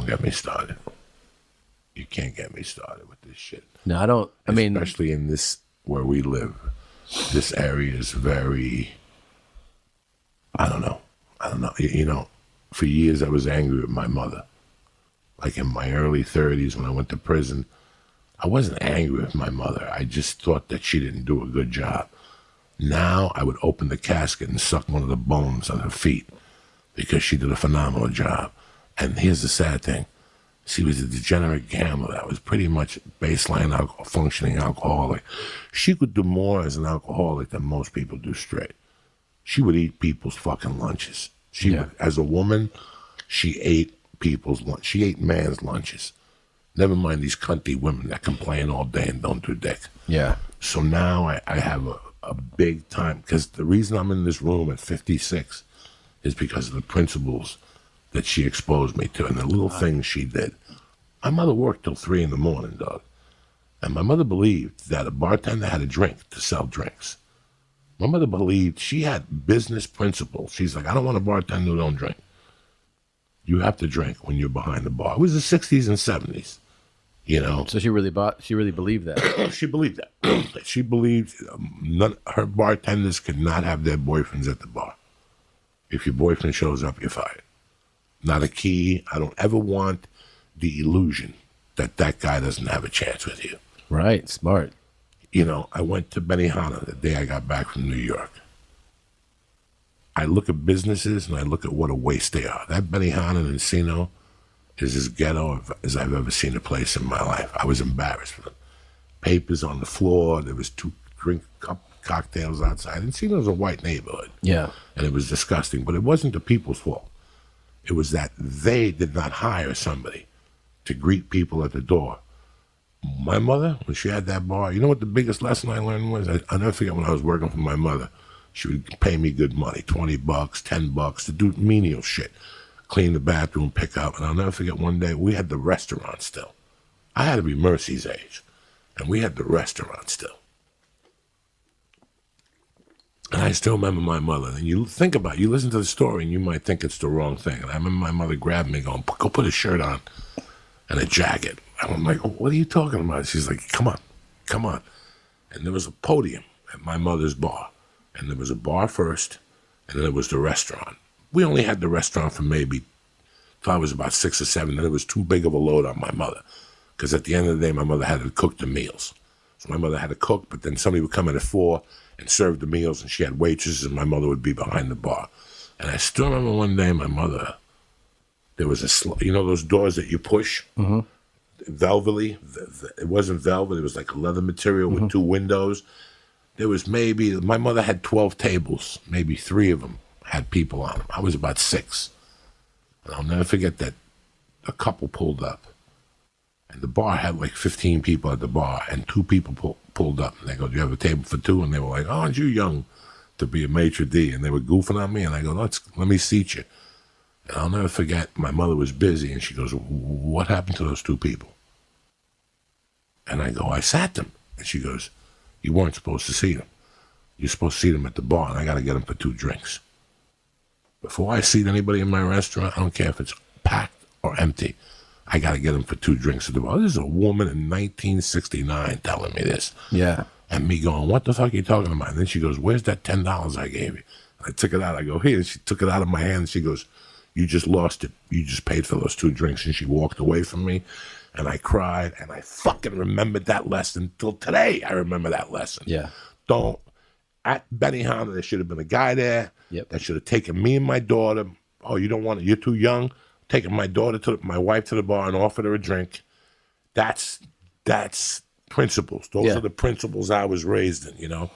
Don't get me started. You can't get me started with this shit. No, I don't. I mean, especially in this where we live, this area is very. I don't know. You know, for years I was angry with my mother. Like in my early 30s when I went to prison, I wasn't angry with my mother. I just thought that she didn't do a good job. Now I would open the casket and suck one of the bones on her feet because she did a phenomenal job. And here's the sad thing. She was a degenerate gambler that was pretty much baseline functioning alcoholic. She could do more as an alcoholic than most people do straight. She would eat people's fucking lunches. Would, as a woman, she ate people's lunch. She ate man's lunches. Never mind these cunty women that complain all day and don't do dick. Yeah. So now I have a big time, because the reason I'm in this room at 56 is because of the principles that she exposed me to and the little things she did. My mother worked till 3 a.m, dog. And my mother believed that a bartender had a drink to sell drinks. My mother believed she had business principles. She's like, I don't want a bartender who don't drink. You have to drink when you're behind the bar. It was the 60s and 70s, you know. So she really believed that. She believed that. She believed her bartenders could not have their boyfriends at the bar. If your boyfriend shows up, you're fired. Not a key. I don't ever want the illusion that that guy doesn't have a chance with you. Right. Smart. You know, I went to Benihana the day I got back from New York. I look at businesses and I look at what a waste they are. That Benihana in Encino is as ghetto as I've ever seen a place in my life. I was embarrassed for them. Papers on the floor. There was 2 cocktails outside. Encino's a white neighborhood. Yeah. And it was disgusting. But it wasn't the people's fault. It was that they did not hire somebody to greet people at the door. My mother, when she had that bar, you know what the biggest lesson I learned was? I'll never forget when I was working for my mother. She would pay me good money, $20, $10 to do menial shit. Clean the bathroom, pick up. And I'll never forget one day, we had the restaurant still. I had to be Mercy's age. And we had the restaurant still. And I still remember my mother. And you think about it, you listen to the story and you might think it's the wrong thing. And I remember my mother grabbed me going, go put a shirt on and a jacket. And I'm like, what are you talking about? She's like, come on. And there was a podium at my mother's bar. And there was a bar first, and then there was the restaurant. We only had the restaurant for maybe, till I was about 6 or 7. Then it was too big of a load on my mother. Because at the end of the day, my mother had to cook the meals. So my mother had to cook, but then somebody would come in at 4 and serve the meals, and she had waitresses, and my mother would be behind the bar. And I still remember one day my mother, there was you know those doors that you push? Mm-hmm. Velvety. It wasn't velvet. It was like a leather material with 2 windows. There was my mother had 12 tables. Maybe 3 of them had people on them. I was about 6. And I'll never forget that a couple pulled up. And the bar had like 15 people at the bar. And 2 people pulled up. And they go, do you have a table for 2? And they were like, oh, aren't you young to be a maitre d'? And they were goofing on me. And I go, let me seat you. And I'll never forget, my mother was busy. And she goes, what happened to those 2 people? And I go, I sat them. And she goes, you weren't supposed to see them. You're supposed to see them at the bar, and I got to get them for 2 drinks. Before I seat anybody in my restaurant, I don't care if it's packed or empty, I got to get them for 2 drinks at the bar. This is a woman in 1969 telling me this. Yeah. And me going, what the fuck are you talking about? And then she goes, where's that $10 I gave you? I took it out. I go, here. And she took it out of my hand, and she goes, you just lost it. You just paid for those 2 drinks. And she walked away from me. And I cried, and I fucking remembered that lesson till today. I remember that lesson. Yeah. At Benihana, there should have been a guy there that should have taken me and my daughter. Oh, you don't want it? You're too young? Taking my wife to the bar and offered her a drink. That's principles. Those are the principles I was raised in, you know?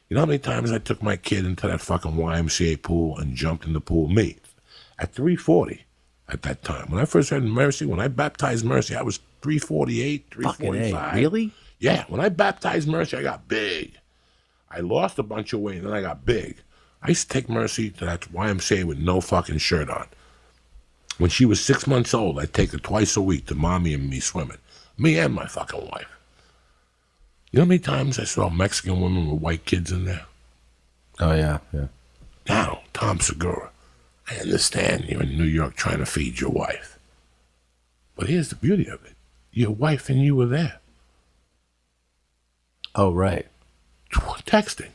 You know how many times I took my kid into that fucking YMCA pool and jumped in the pool? Me. At 340. At that time. When I first heard Mercy, when I baptized Mercy, I was 348, 345. Really? Yeah. When I baptized Mercy, I got big. I lost a bunch of weight, and then I got big. I used to take Mercy to that YMCA with no fucking shirt on. When she was 6 months old, I'd take her twice a week to mommy and me swimming. Me and my fucking wife. You know how many times I saw Mexican women with white kids in there? Oh, yeah. Now, Tom Segura. I understand you're in New York trying to feed your wife. But here's the beauty of it. Your wife and you were there. Oh, right. Texting,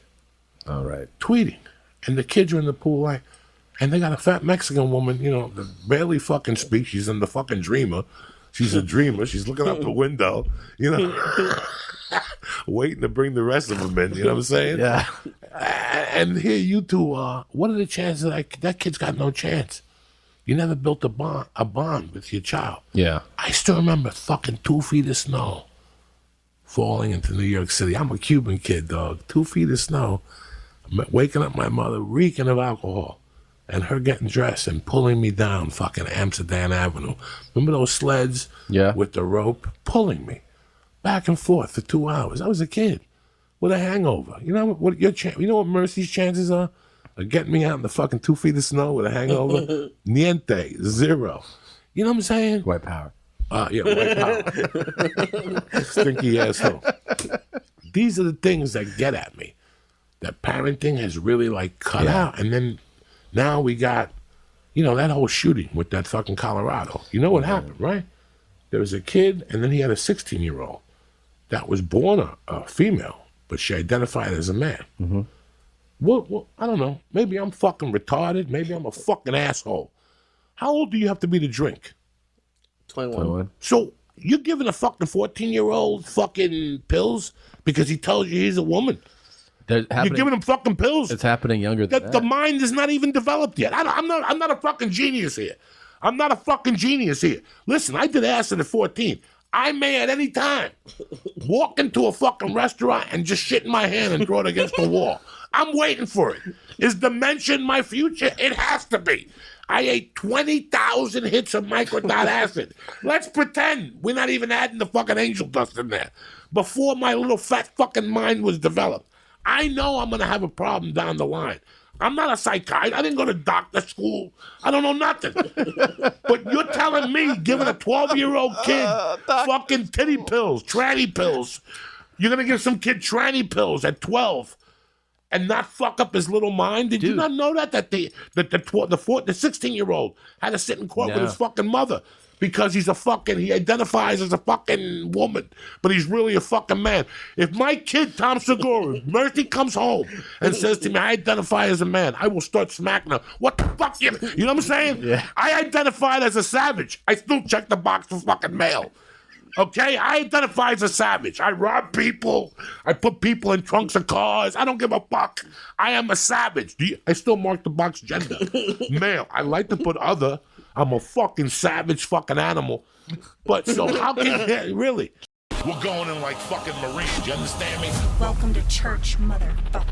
Oh, right. tweeting. And the kids are in the pool like, and they got a fat Mexican woman, you know, that barely fucking speaks. She's in the fucking dreamer. She's a dreamer. She's looking out the window, you know, waiting to bring the rest of them in. You know what I'm saying? Yeah. And here you two, what are the chances that kid's got no chance? You never built a bond with your child. Yeah. I still remember fucking 2 feet of snow falling into New York City. I'm a Cuban kid, dog. 2 feet of snow. Waking up my mother, reeking of alcohol, and her getting dressed and pulling me down fucking Amsterdam Avenue. Remember those sleds? Yeah. With the rope? Pulling me back and forth for 2 hours. I was a kid with a hangover. You know what you know what Mercy's chances are of getting me out in the fucking 2 feet of snow with a hangover? Niente. 0. You know what I'm saying? White power. Yeah, white power. Stinky asshole. These are the things that get at me. That parenting has really like cut out. And then now we got, you know, that whole shooting with that fucking Colorado. You know what happened, right? There was a kid and then he had a 16-year-old that was born a female, but she identified as a man. Mm-hmm. Well, I don't know. Maybe I'm fucking retarded. Maybe I'm a fucking asshole. How old do you have to be to drink? 21. So you're giving a fucking 14-year-old fucking pills because he tells you he's a woman. You're giving him fucking pills. It's happening younger than that. The mind is not even developed yet. I'm not a fucking genius here. I'm not a fucking genius here. Listen, I did acid at 14. I may at any time walk into a fucking restaurant and just shit in my hand and throw it against the wall. I'm waiting for it. Is dementia in my future? It has to be. I ate 20,000 hits of microdot acid. Let's pretend we're not even adding the fucking angel dust in there. Before my little fat fucking mind was developed. I know I'm going to have a problem down the line. I'm not a psychiatrist. I didn't go to doctor school. I don't know nothing. But you're telling me giving a 12-year-old kid fucking titty pills, tranny pills. You're going to give some kid tranny pills at 12 and not fuck up his little mind? Did you not know that the 16-year-old had to sit in court with his fucking mother because he identifies as a fucking woman, but he's really a fucking man. If my kid, Tom Segura, Mercy comes home and says to me, I identify as a man, I will start smacking her. What the fuck? You know what I'm saying? Yeah. I identified as a savage. I still check the box for fucking mail. Okay? I identify as a savage. I rob people. I put people in trunks of cars. I don't give a fuck. I am a savage. I still mark the box gender. Male. I like to put other. I'm a fucking savage fucking animal. But so how can really? We're going in like fucking Marines. You understand me? Welcome to church, motherfucker.